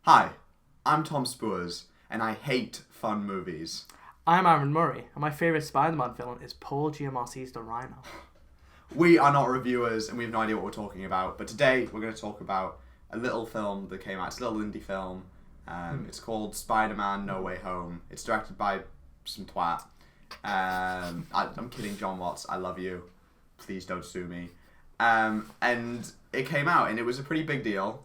Hi, I'm Tom Spoors, and I hate fun movies. I'm Aaron Murray, and my favourite Spider-Man film is Paul Giamatti's The Rhino. We are not reviewers, and we have no idea what we're talking about, but today we're going to talk about a little film that came out. It's a little indie film. It's called Spider-Man No Way Home. It's directed by some twat. I'm kidding, John Watts. I love you. Please don't sue me. And it came out, and it was a pretty big deal.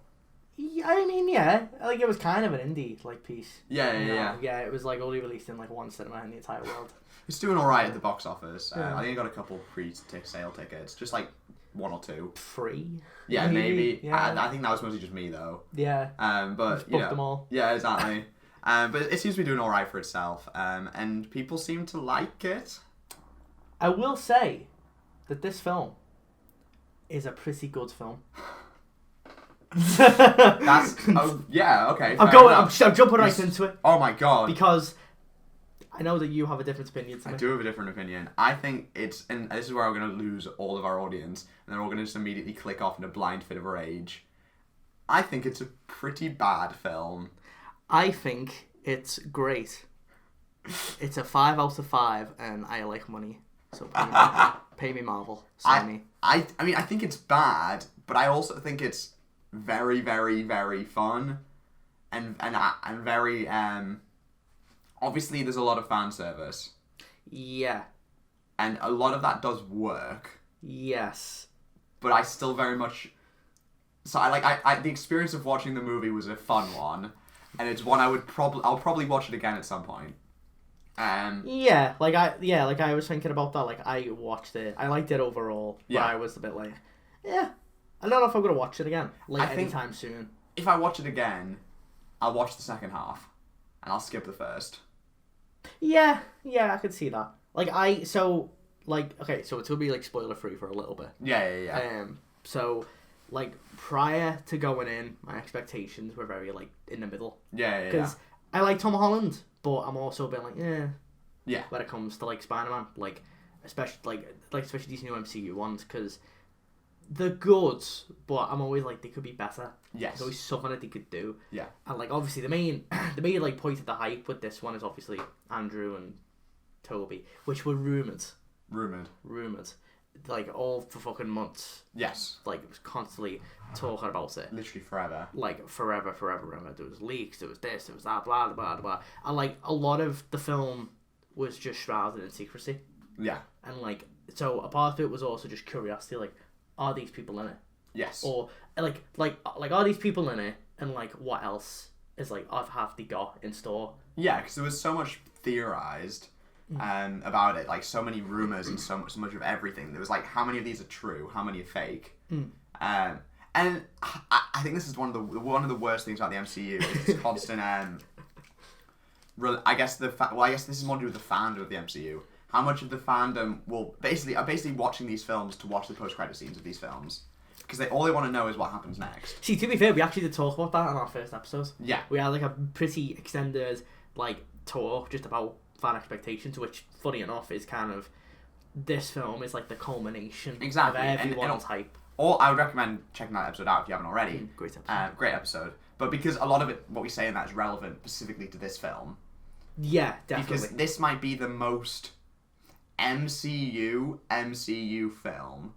Yeah, like it was kind of an indie piece. Yeah. Yeah, it was only released in one cinema in the entire world. It's doing alright at the box office. I think it got a couple pre-sale tickets, just one or two. Free? Yeah, maybe. Yeah. I think that was mostly just me though. Yeah. But booked them all. Yeah, exactly. But it seems to be doing alright for itself. And people seem to like it. I will say that this film is a pretty good film. Okay. I'm jumping right into it. Oh my god. Because I know that you have a different opinion to me. I do have a different opinion. I think and this is where we're going to lose all of our audience, and they're all going to just immediately click off in a blind fit of rage. I think it's a pretty bad film. I think it's great. It's a 5 out of 5, and I like money. So pay me Marvel. Sign me. I mean, I think it's bad, but I also think it's very, very, very fun, and very obviously there's a lot of fan service. Yeah. And a lot of that does work. Yes. But I still very much. So the experience of watching the movie was a fun one, and it's one I'll probably watch it again at some point. I was thinking about that. I watched it. I liked it overall. But I was a bit I don't know if I'm gonna watch it again. Anytime soon. If I watch it again, I'll watch the second half, and I'll skip the first. Yeah, I could see that. So it's gonna be spoiler free for a little bit. Yeah. So prior to going in, my expectations were very in the middle. Yeah. Because I like Tom Holland, but I'm also a bit yeah. When it comes to Spider-Man, especially these new MCU ones, because they're good, but I'm always they could be better. Yes. There's always something that they could do. Yeah. And obviously the main point of the hype with this one is obviously Andrew and Toby, which were rumoured, all for fucking months. Yes. Constantly talking about it. Literally forever. Forever. There was leaks, there was this, there was that, blah, blah, blah. And a lot of the film was just shrouded in secrecy. Yeah. And so a part of it was also just curiosity, are these people in it? Yes. Or are these people in it? And what else is have they got in store? Yeah, because there was so much theorized about it, so many rumors and so much of everything. There was how many of these are true, how many are fake. And I think this is one of the worst things about the MCU. Is this constant I guess this is more to do with the fandom of the MCU. How much of the fandom are basically watching these films to watch the post-credit scenes of these films, because all they want to know is what happens next. See, to be fair, we actually did talk about that in our first episode. Yeah, we had a pretty extended talk just about fan expectations, which funny enough is kind of this film is the culmination of everyone's hype. Or I would recommend checking that episode out if you haven't already. Great episode. Great episode. But because a lot of it, what we say in that is relevant specifically to this film. Yeah, definitely. Because this might be the most MCU film.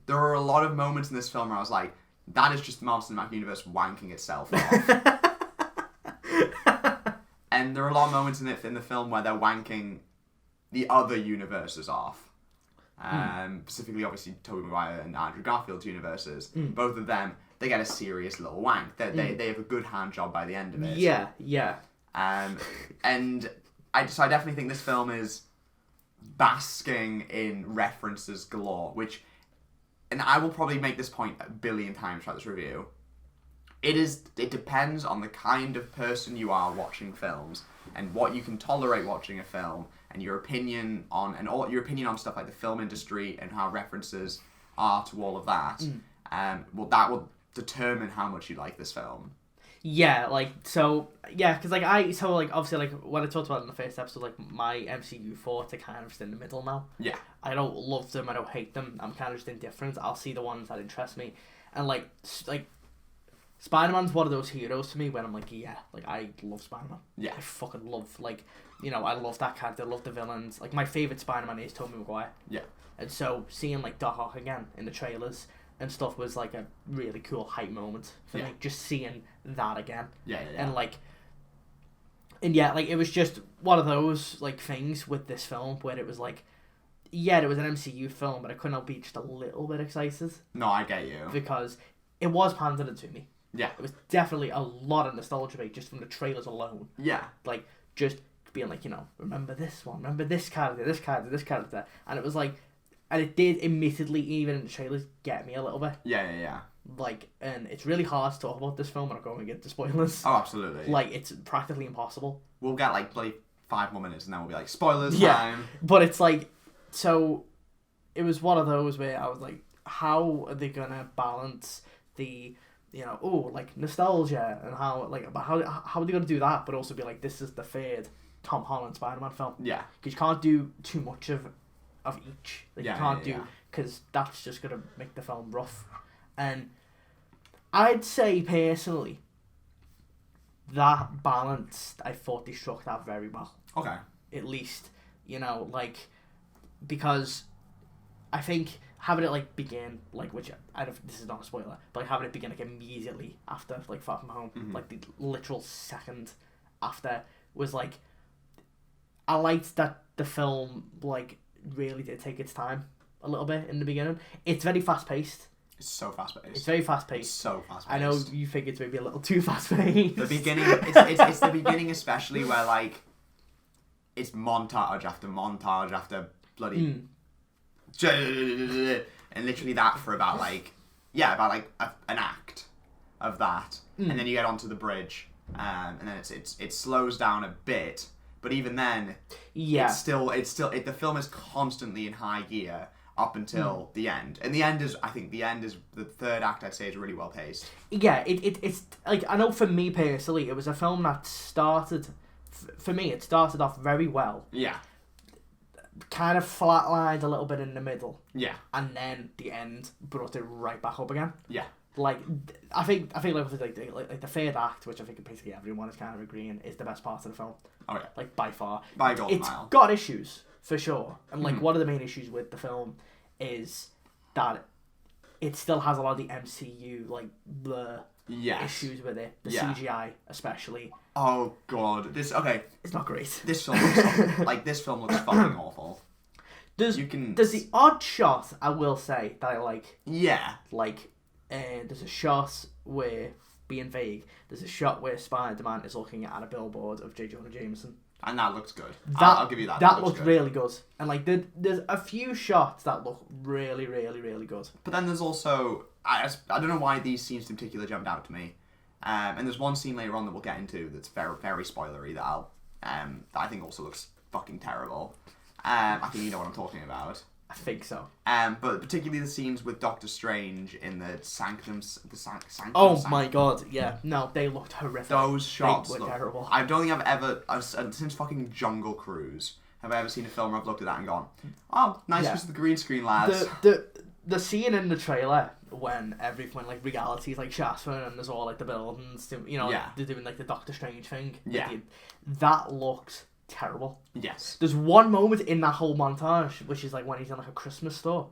There are a lot of moments in this film where I was like, that is just the Marvel Cinematic Universe wanking itself off. And there are a lot of moments in the film where they're wanking the other universes off. Specifically, obviously, Toby Maguire and Andrew Garfield's universes. Both of them, they get a serious little wank. They have a good hand job by the end of it. Yeah. And I definitely think this film is basking in references galore, and I will probably make this point a billion times throughout this review. It depends on the kind of person you are watching films, and what you can tolerate watching a film, and your opinion on stuff like the film industry and how references are to all of that. That will determine how much you like this film. Yeah, because obviously, when I talked about it in the first episode, my MCU thoughts are kind of just in the middle now. Yeah. I don't love them, I don't hate them, I'm kind of just indifferent. I'll see the ones that interest me. And, Spider-Man's one of those heroes to me when I'm like, yeah, like I love Spider-Man. Yeah. I fucking love, like, you know, I love that character, I love the villains. Like, my favourite Spider-Man is Toby Maguire. Yeah. And so seeing like Doc Ock again in the trailers and stuff was like a really cool hype moment for me. Just seeing that again. Yeah. And like, and yeah, like it was just one of those like things with this film where it was like, yeah, it was an MCU film, but I couldn't help be just a little bit excited. No, I get you. Because it was pandering to me. Yeah. It was definitely a lot of nostalgia bait just from the trailers alone. Yeah. Like, just being like, you know, remember this one, remember this character, this character, this character. And it was like, and it did admittedly, even in the trailers, get me a little bit. Yeah. Like, and it's really hard to talk about this film when I'm going into spoilers. Oh, absolutely. Like, it's practically impossible. We'll get like bloody 5 more minutes and then we'll be like, spoilers time. But it's like, so, it was one of those where I was like, how are they gonna balance the, you know, like nostalgia and how are they gonna do that, but also be like, this is the third Tom Holland Spider-Man film. Yeah. Because you can't do too much of each. Like, you can't do, yeah. because that's just gonna make the film rough. And I'd say personally, that balance, I thought they struck that very well. Okay. At least, you know, like, because I think having it like begin, like, which this is not a spoiler, but like having it begin like immediately after like Far From Home, like the literal second after, was like, I liked that the film like really did take its time a little bit in the beginning. It's very fast paced. It's so fast paced. It's very fast paced. It's so fast paced. I know you think it's maybe a little too fast paced. The beginning, it's the beginning especially where like it's montage after bloody and literally that for about like an act of that, and then you get onto the bridge, and then it slows down a bit, but even then, it's still the film is constantly in high gear up until the end, and I think the third act, I'd say, is really well paced. Yeah, it's like, I know for me personally, it was a film that started, for me, it started off very well. Yeah. Kind of flatlined a little bit in the middle. Yeah. And then the end brought it right back up again. Yeah. Like, I think like the third act, which I think basically everyone is kind of agreeing is the best part of the film. Oh yeah. Like, by far. By a golden it's mile. Got issues, for sure. And like, one of the main issues with the film is that it still has a lot of the MCU, like, blur issues with it. The CGI, especially. Oh god, it's not great. This film looks fucking awful. There's the odd shot, I will say, that I like. Yeah. Like, there's a shot where, being vague, there's a shot where Spider-Man is looking at a billboard of J. Jonah Jameson. And that looks good. I'll give you that. That looks really good. And like, there's a few shots that look really, really, really good. But then there's also, I don't know why these scenes in particular jumped out to me. And there's one scene later on that we'll get into that's very, very spoilery that that I think also looks fucking terrible. I think you know what I'm talking about. I think so. But particularly the scenes with Doctor Strange in the sanctum. Oh my god, yeah. No, they looked horrific. Those shots look terrible. I don't think since fucking Jungle Cruise, have I ever seen a film where I've looked at that and gone, oh, nice use of the green screen, lads. The scene in the trailer when like reality is like Shasford and there's all like the buildings, you know, they're doing like the Doctor Strange thing. That looks terrible. Yes. There's one moment in that whole montage which is like when he's in like a Christmas store.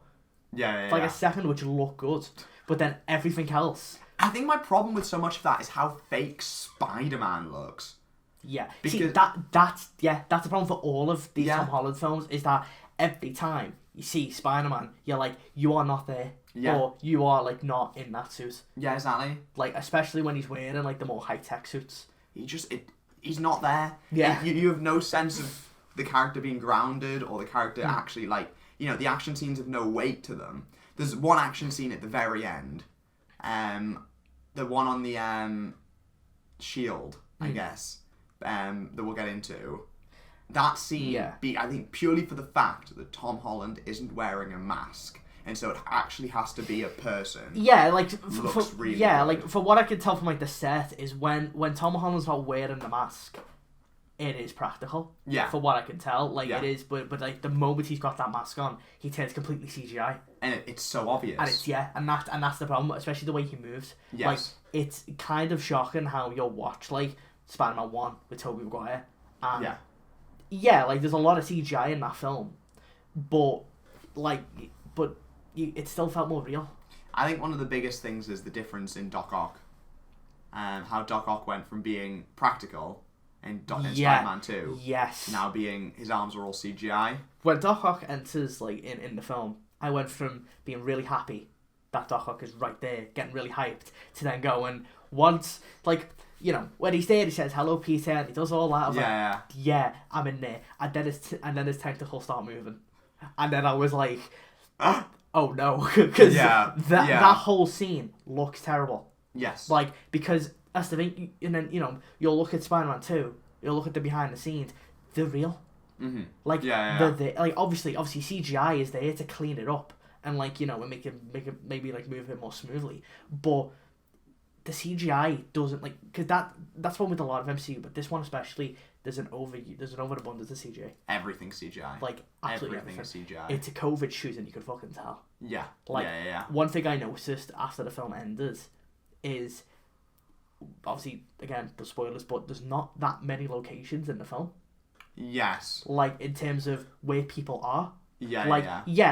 Like a second which looked good, but then everything else. I think my problem with so much of that is how fake Spider-Man looks. Yeah. Because that's the problem for all of these Tom Holland films, is that every time you see Spider-Man, you're like, you are not there. Yeah. Or you are like not in that suit. Yeah, exactly. Like, especially when he's wearing like the more high-tech suits. He's not there. Yeah. You have no sense of the character being grounded or the character actually, like, you know, the action scenes have no weight to them. There's one action scene at the very end. The one on the shield, I guess, that we'll get into. That scene, I think, purely for the fact that Tom Holland isn't wearing a mask, and so it actually has to be a person. Yeah, like looks really good. Like for what I can tell from like the set is when Tom Holland's not wearing the mask, it is practical. Yeah. For what I can tell, like Yeah. it is, but like the moment he's got that mask on, he turns completely CGI. And it's so obvious. And it's and that's the problem, especially the way he moves. Yes. Like it's kind of shocking how you'll watch like Spider-Man 1 with Toby Maguire. And yeah, like there's a lot of CGI in that film, but it still felt more real. I think one of the biggest things is the difference in Doc Ock. How Doc Ock went from being practical in Spider-Man 2 yes, to now being his arms are all CGI. When Doc Ock enters like in the film, I went from being really happy that Doc Ock is right there, getting really hyped, to then going once like, you know, when he's there, he says hello Peter, and he does all that. Yeah, I'm in there, and then his tentacles start moving, and then I was like, oh no, because that whole scene looks terrible. Yes. Like, because that's the thing, and then, you know, you'll look at Spider-Man 2, you'll look at the behind the scenes, they're real. Mm-hmm. Like, like obviously CGI is there to clean it up and, like, you know, and make it maybe like move it more smoothly, but the CGI doesn't, like, because that's one with a lot of MCU, but this one especially, there's an overabundance of CGI. Everything's CGI. Like, absolutely everything is CGI. It's a COVID shoot and you could fucking tell. Yeah. Like, one thing I noticed after the film ended is, obviously, again, the spoilers, but there's not that many locations in the film. Yes. Like, in terms of where people are. Yeah, like,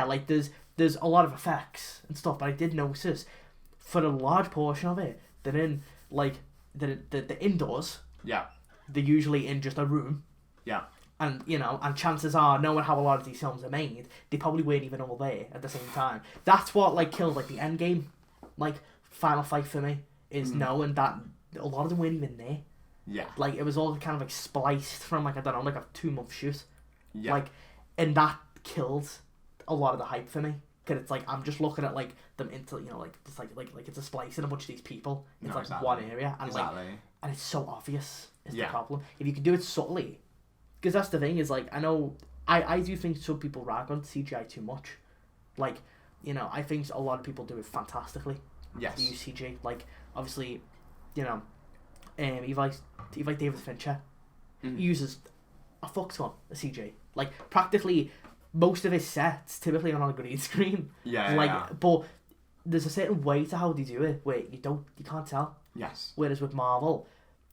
like, there's a lot of effects and stuff, but I did notice, for a large portion of it, they're in, like, the indoors. Yeah. They're usually in just a room. Yeah. And, you know, and chances are, knowing how a lot of these films are made, they probably weren't even all there at the same time. That's what, like, killed, like, the end game, like, final fight for me, is knowing that a lot of them weren't even there. Yeah. Like, it was all kind of, like, spliced from, like, I don't know, like a 2-month shoot. Yeah. Like, and that killed a lot of the hype for me. Because it's like, I'm just looking at, like, them into, you know, like, it's like it's a splicing a bunch of these people into, one area. And, like, and it's so obvious is the problem. If you can do it subtly. Because that's the thing, is, like, I know, I do think some people rag on CGI too much. Like, you know, I think a lot of people do it fantastically. Yes. They use CG. Like, obviously, you know, if like David Fincher, he uses a fuck ton of CG. Like, practically most of his sets typically are on a green screen. But there's a certain way to how they do it where you can't tell. Yes. Whereas with Marvel,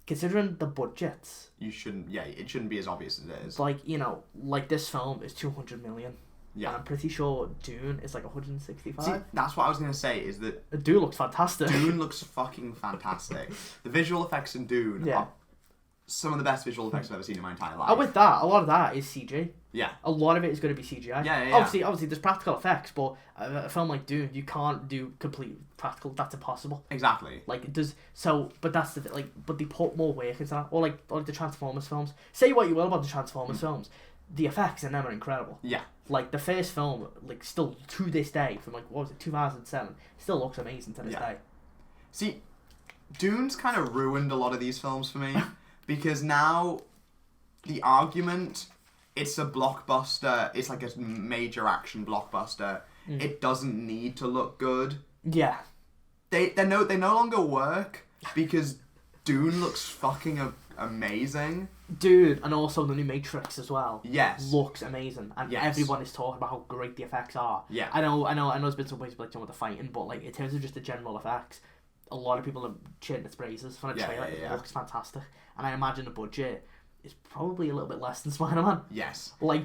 considering the budgets, it shouldn't be as obvious as it is. Like, you know, like this film is 200 million. Yeah. And I'm pretty sure Dune is like 165. See, that's what I was going to say, is that Dune looks fantastic. Dune looks fucking fantastic. The visual effects in Dune are some of the best visual effects I've ever seen in my entire life. And with that, a lot of that is CG. Yeah. A lot of it is going to be CGI. Yeah. Obviously, there's practical effects, but a film like Dune, you can't do complete practical. That's impossible. Exactly. Like, it does. So, but that's the like. But they put more work into that. Or like the Transformers films. Say what you will about the Transformers films, the effects in them are incredible. Yeah. Like, the first film, like, still to this day, from like, what was it, 2007, still looks amazing to this day. See, Dune's kind of ruined a lot of these films for me. Because now, the argument, it's a blockbuster, it's like a major action blockbuster, it doesn't need to look good. Yeah. They no longer work, because Dune looks fucking amazing. Dude, and also the new Matrix as well. Yes. Looks amazing. And everyone is talking about how great the effects are. Yeah. I know there's been some ways like with the fighting, but like in terms of just the general effects, a lot of people are cheering its praises for the trailer. It looks fantastic. And I imagine the budget is probably a little bit less than Spider-Man. Yes. Like,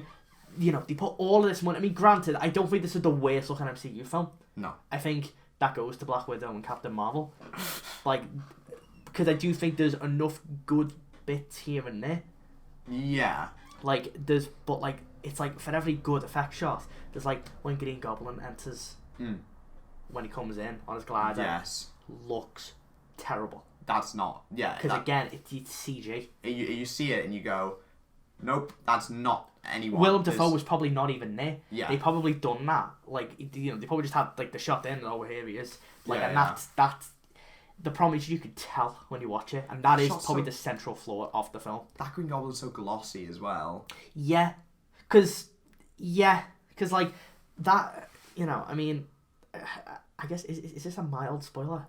you know, they put all of this money. I mean, granted, I don't think this is the worst looking MCU film. No. I think that goes to Black Widow and Captain Marvel. Like, because I do think there's enough good bits here and there. Yeah. Like, but like, it's like for every good effect shot, there's like when Green Goblin enters, when he comes in on his glider. Yes. Looks terrible. That's not, because again, it's CG. You see it and you go, nope, that's not anyone. Willem Dafoe was probably not even there. Yeah. They probably done that. Like, you know, they probably just had like the shot in and oh, here he is. Like, and that's the problem is you could tell when you watch it, and that is probably the central flaw of the film. That Green Goblin's so glossy as well. Yeah, because like that, you know, I mean, I guess is this a mild spoiler?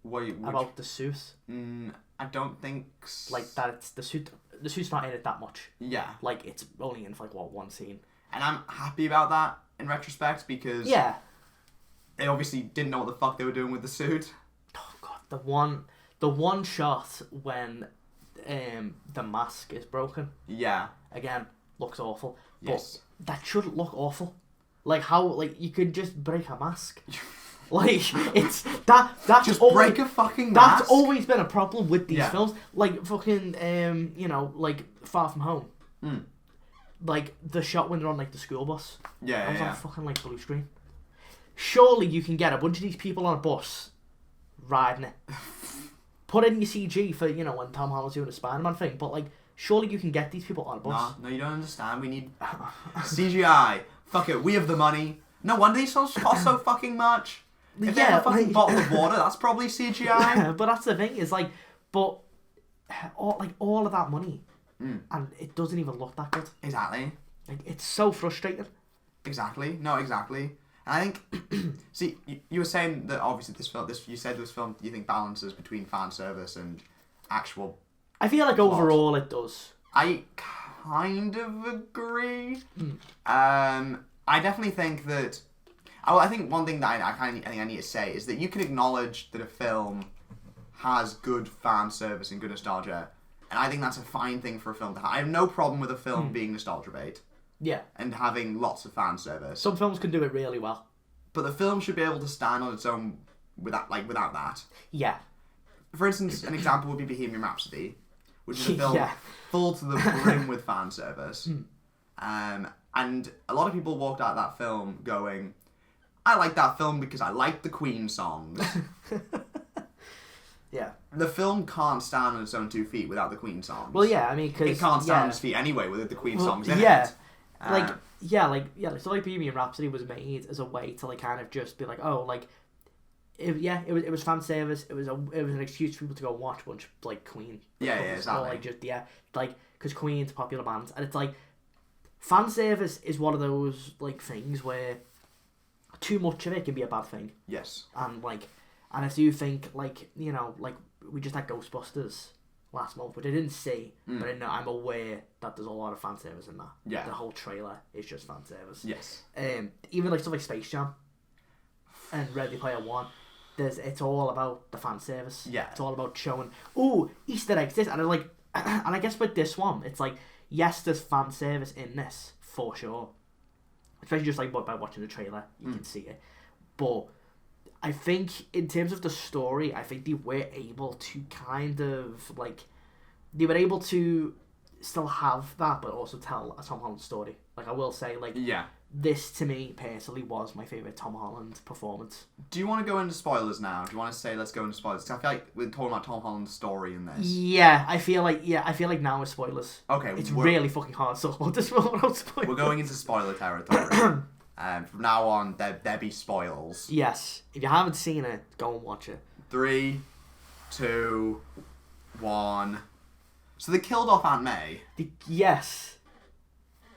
About the suit? I don't think... Like, that it's the suit... the suit's not in it that much. Yeah. Like, it's only in, like, what, one scene. And I'm happy about that in retrospect because they obviously didn't know what the fuck they were doing with the suit. Oh, God. The one shot when the mask is broken. Yeah. Again, looks awful. Yes. But that shouldn't look awful. Like, how, like, you could just break a mask. Like, it's that's just always, break a fucking mask. That's always been a problem with these films. Like fucking you know, like Far From Home. Like the shot when they're on like the school bus. Yeah, I was on fucking like blue screen. Surely you can get a bunch of these people on a bus riding it. Put in your CG for, you know, when Tom Holland's doing a Spider-Man thing, but like surely you can get these people on a bus. No, you don't understand. We need CGI. Fuck it, we have the money. No wonder these films cost so fucking much. If they have a fucking bottle of water, that's probably CGI. Yeah, but that's the thing, is like, but all of that money, and it doesn't even look that good. Exactly. Like, it's so frustrating. Exactly. No, exactly. And I think, see, you were saying that obviously you said this film, you think balances between fan service and actual. I feel like plot. Overall it does. I kind of agree. I definitely think that. I think one thing that I think I need to say is that you can acknowledge that a film has good fan service and good nostalgia, and I think that's a fine thing for a film to have. I have no problem with a film being nostalgia bait. Yeah. And having lots of fan service. Some films can do it really well. But the film should be able to stand on its own without that. Yeah. For instance, an example would be Bohemian Rhapsody, which is a film full to the brim with fan service. And a lot of people walked out of that film going, I like that film because I like the Queen songs. Yeah. The film can't stand on its own 2 feet without the Queen songs. Well, yeah, I mean, because it can't stand on its feet anyway with the Queen songs in it. So like Bohemian Rhapsody was made as a way to like kind of just be like, oh, like, it was fan service. It was an excuse for people to go watch a bunch of like Queen. Yeah, exactly. Or like just because Queen's a popular band, and it's like fan service is one of those like things where too much of it can be a bad thing. Yes. And I do think, like, you know, like, we just had Ghostbusters last month, which I didn't see, but I'm aware that there's a lot of fan service in that. Yeah. The whole trailer is just fan service. Yes. Even like stuff like Space Jam and Ready Player One, it's all about the fan service. Yeah. It's all about showing, ooh, Easter eggs, this, and I'm like, and I guess with this one, it's like, yes, there's fan service in this, for sure. Especially just like by watching the trailer, you can see it. But I think in terms of the story, I think they were able to kind of they were able to still have that, but also tell a Tom Holland story. Like, I will say, this to me personally was my favourite Tom Holland performance. Do you want to go into spoilers now? Do you want to say let's go into spoilers? Because I feel like we're talking about Tom Holland's story in this. Yeah, I feel like now is spoilers. Okay, it's really fucking hard to talk about this film without spoilers. We're going into spoiler territory. From now on, there be spoils. Yes, if you haven't seen it, go and watch it. 3, 2, 1. So they killed off Aunt May. Yes.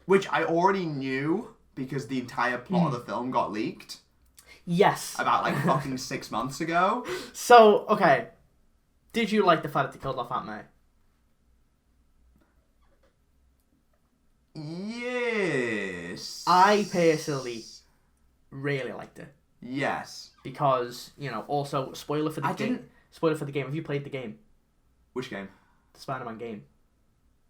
Which I already knew because the entire plot of the film got leaked. Yes. About fucking 6 months ago. So, okay. Did you like the fact that they killed off Aunt May? Yes. I personally really liked it. Yes. Because, you know, also, spoiler for the game. Spoiler for the game. Have you played the game? Which game? The Spider-Man game.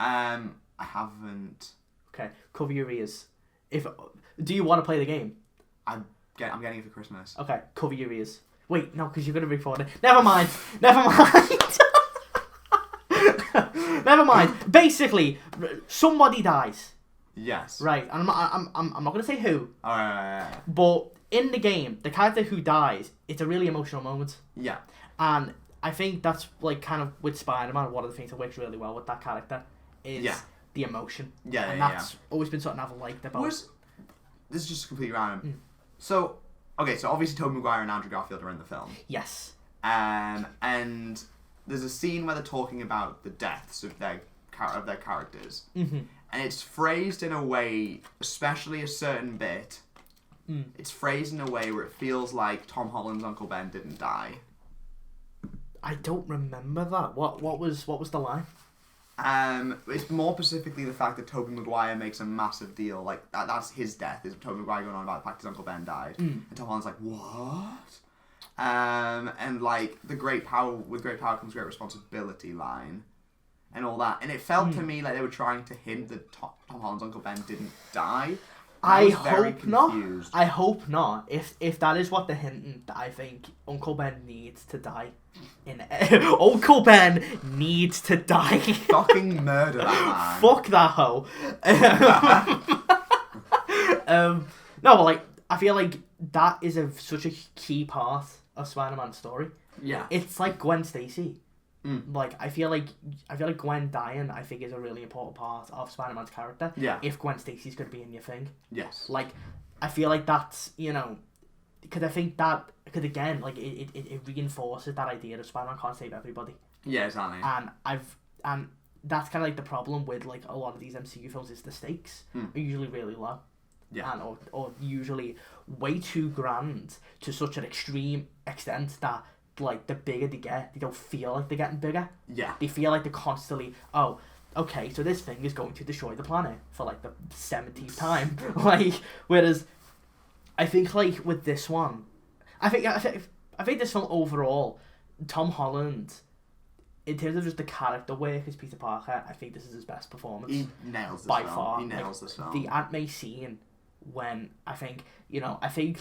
I haven't. Okay, cover your ears. Do you want to play the game? I'm getting it for Christmas. Okay, cover your ears. Wait, no, because you're going to record it. Never mind. Never mind. Never mind. Basically, somebody dies. Yes. Right, and I'm not going to say who. Alright. But in the game, the character who dies, it's a really emotional moment. Yeah. And I think that's kind of with Spider-Man, one of the things that works really well with that character is the emotion. Yeah, and that's always been something I've liked about. This is just completely random. So, okay, so obviously Tobey Maguire and Andrew Garfield are in the film. Yes. And there's a scene where they're talking about the deaths of their characters. Mm-hmm. And it's phrased in a way, especially a certain bit, it's phrased in a way where it feels like Tom Holland's Uncle Ben didn't die. I don't remember that. What was the line? It's more specifically the fact that Toby Maguire makes a massive deal. Like, that's his death, is Toby Maguire going on about the fact his Uncle Ben died. And Tom Holland's like, what? And, like, with great power comes great responsibility line. And all that. And it felt to me like they were trying to hint that Tom Holland's Uncle Ben didn't die. I hope not. I hope not. If that is what they're hinting, I think Uncle Ben needs to die. Uncle Ben needs to die. Fucking murder that man. Fuck that hoe. No, but like I feel like that is such a key part of Spider-Man's story. Yeah. It's like Gwen Stacy. Like I feel like Gwen dying, I think, is a really important part of Spider-Man's character. Yeah. If Gwen Stacy's gonna be in your thing. Yes. Like, I feel like that's, you know, because I think that again, like it reinforces that idea that Spider-Man can't save everybody. Yeah, exactly. And that's kind of like the problem with like a lot of these MCU films is the stakes are usually really low. Yeah. And or usually way too grand to such an extreme extent that, like, the bigger they get, they don't feel like they're getting bigger. Yeah. They feel like they're constantly, oh, okay, so this thing is going to destroy the planet for, like, the 70th time. Like, whereas, I think, like, with this one, I think this film overall, Tom Holland, in terms of just the character work as Peter Parker, I think this is his best performance. He nails this by film. far. He nails this film. The Aunt May scene, when I think,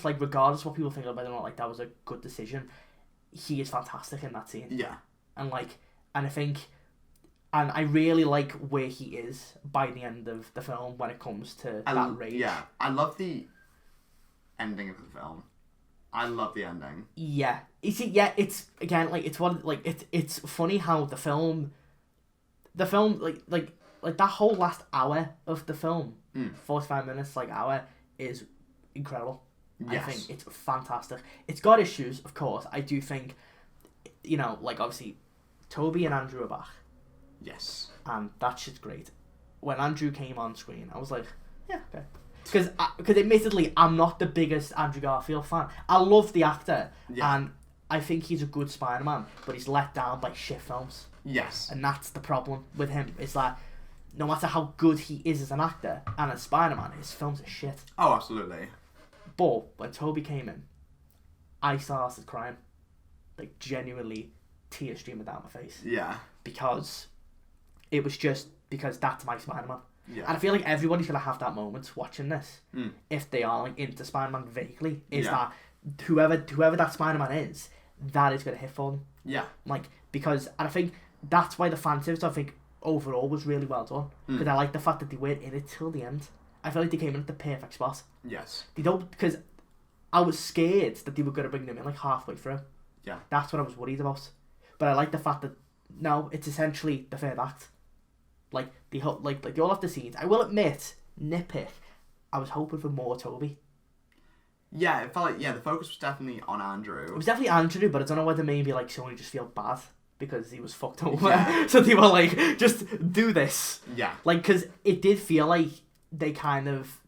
like, regardless of what people think of whether or not, like, that was a good decision, he is fantastic in that scene. Yeah. And I really like where he is by the end of the film when it comes to that rage. Yeah. I love the ending of the film. I love the ending. Yeah. You see, yeah, it's, again, like, it's funny how the film, like that whole last hour of the film, 45 minutes, like, hour, is incredible. Yes. I think it's fantastic. It's got issues, of course. I do think, like, obviously, Toby and Andrew are back. Yes. And that shit's great. When Andrew came on screen, I was like, yeah, okay. Because admittedly, I'm not the biggest Andrew Garfield fan. I love the actor, and I think he's a good Spider-Man, but he's let down by shit films. Yes. And that's the problem with him. It's like, no matter how good he is as an actor and as Spider-Man, his films are shit. Oh, absolutely. But when Toby came in, I started crying. Like, genuinely, tears streaming down my face. Yeah. Because it was just because that's my Spider-Man. Yeah. And I feel like everybody's going to have that moment watching this, if they are, like, into Spider-Man vaguely, that whoever that Spider-Man is, that is going to hit for them. Yeah. Like, because, and I think that's why the fan service, I think, overall was really well done. Because I like the fact that they weren't in it till the end. I feel like they came in at the perfect spot. Yes. They don't, because I was scared that they were going to bring them in, like, halfway through. Yeah. That's what I was worried about. But I like the fact that, no, it's essentially the third act. Like, they all have the scenes. I will admit, nitpick, I was hoping for more Toby. Yeah, it felt like, the focus was definitely on Andrew. It was definitely Andrew, but I don't know whether maybe, like, Sony just feel bad because he was fucked over. Yeah. So they were like, just do this. Yeah. Like, because it did feel like they kind of,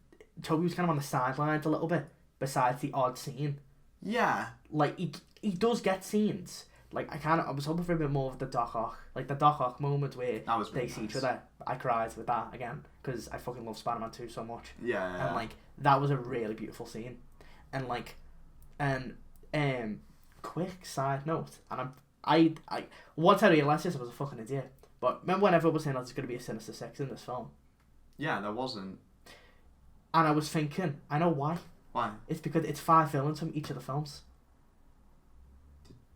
Toby was kind of on the sidelines a little bit, besides the odd scene. Yeah. Like, he does get scenes. Like, I was hoping for a bit more of the Doc Ock. Like, the Doc Ock moment where they see each other. I cried with that again, because I fucking love Spider-Man 2 so much. Yeah. And, like, that was a really beautiful scene. And, like, quick side note, and I once I realised this, I was a fucking idiot. But remember when everyone was saying that there's going to be a Sinister Six in this film? Yeah, there wasn't. And I was thinking, I know why. Why? It's because it's 5 villains from each of the films.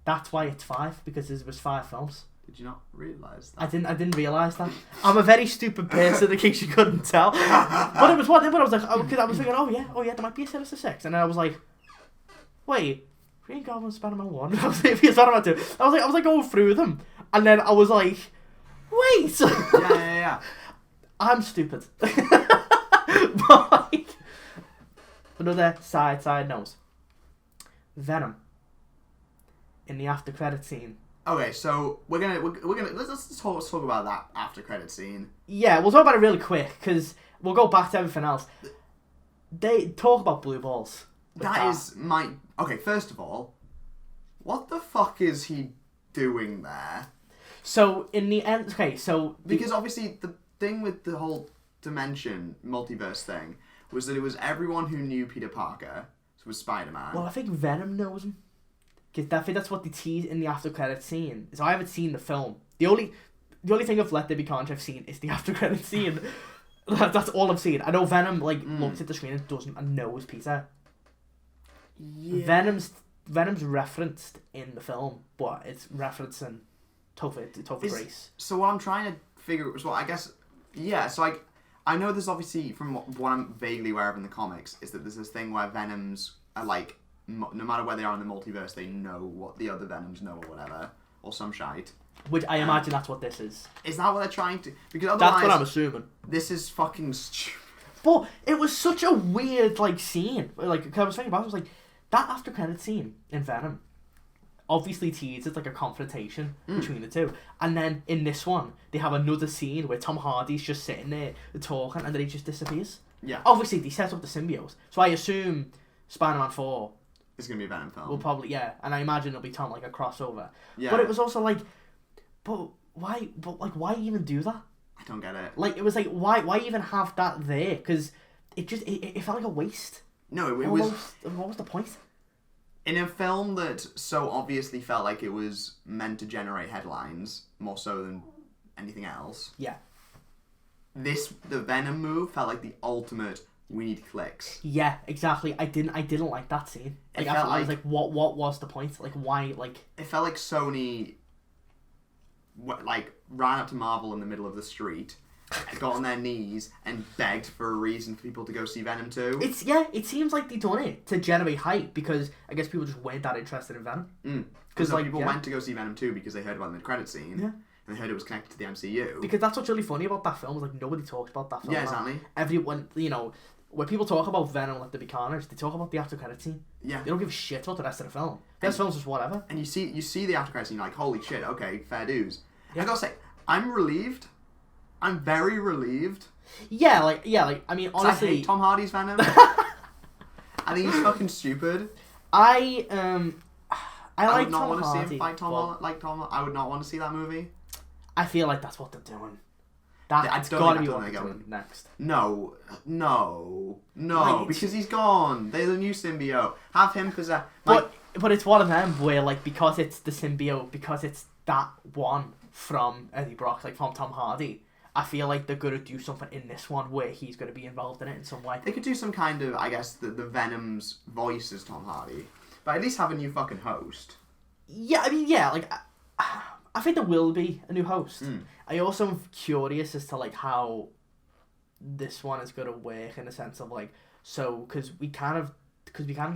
That's why it's 5, because there was 5 films. Did you not realise that? I didn't realise that. I'm a very stupid person, in case you couldn't tell. But it was what? But I was like, I was thinking, oh yeah, there might be a Sinister Six, and then I was like, wait, Green Goblin, Spider-Man 1, Spider-Man 2. I was like going through them, and then I was like, wait. Yeah. I'm stupid. But like, another side note. Venom. In the after credit scene. Okay, so we're gonna let's talk about that after credit scene. Yeah, we'll talk about it really quick because we'll go back to everything else. They talk about blue balls. That is my okay. First of all, what the fuck is he doing there? So in the end, okay, so because obviously the thing with the whole dimension multiverse thing was that it was everyone who knew Peter Parker was Spider-Man. well, I think Venom knows him. Because I think that's what they tease in the after credit scene. So I haven't seen the film. The only thing of Let There Be Carnage I've seen is the after credit scene. That's all I've seen. I know Venom looks at the screen and knows Peter. Yeah. Venom's referenced in the film, but it's referencing Topher Grace. So what I'm trying to figure out, I guess, yeah. So I know there's obviously from what I'm vaguely aware of in the comics is that there's this thing where Venoms are like, no matter where they are in the multiverse, they know what the other Venoms know or whatever, or some shite. Which I imagine that's what this is. Is that what they're trying to? Because otherwise, that's what I'm assuming. This is fucking stupid. But it was such a weird scene. Like I was thinking about it, I was like, that after credit scene in Venom obviously teases like a confrontation between the two. And then in this one, they have another scene where Tom Hardy's just sitting there talking and then he just disappears. Yeah. Obviously, they set up the symbiote. So I assume Spider-Man 4 is going to be a Venom film. Will probably, yeah. And I imagine it'll be Tom like a crossover. Yeah. But it was also like, why even do that? I don't get it. Like, it was like, why even have that there? Because it felt like a waste. No, it was... What was the point? In a film that so obviously felt like it was meant to generate headlines, more so than anything else. Yeah. The Venom move felt like the ultimate, we need clicks. Yeah, exactly. I didn't like that scene. Like, I was like, what was the point? Like, why, like... It felt like Sony, ran up to Marvel in the middle of the street, got on their knees and begged for a reason for people to go see Venom 2. It seems like they done it to generate hype because I guess people just weren't that interested in Venom. Because people went to go see Venom 2 because they heard about the credit scene. Yeah. And they heard it was connected to the MCU. Because that's what's really funny about that film is like nobody talks about that film. Yeah, exactly. Everyone, when people talk about Venom Let There Be Carnage, they talk about the after credit scene. Yeah. They don't give a shit about the rest of the film. The rest of the film's just whatever. And you see the after credit scene, you're like, holy shit, okay, fair dues. Yeah. I gotta say, I'm relieved. I'm very relieved. Yeah, I mean, honestly... I hate Tom Hardy's Venom. I think he's fucking stupid. I like would not want to see him fight Tom. I would not want to see that movie. I feel like that's what they're doing. That's gotta be what they're doing next. No, because he's gone. They're the new symbiote. Have him possess... But it's one of them where, because it's the symbiote, because it's that one from Eddie Brock, from Tom Hardy... I feel like they're going to do something in this one where he's going to be involved in it in some way. They could do some kind of, I guess, the Venom's voice is Tom Hardy. But at least have a new fucking host. Yeah, I mean, yeah, I think there will be a new host. I also am curious as to, how this one is going to work in the sense of, because we kind of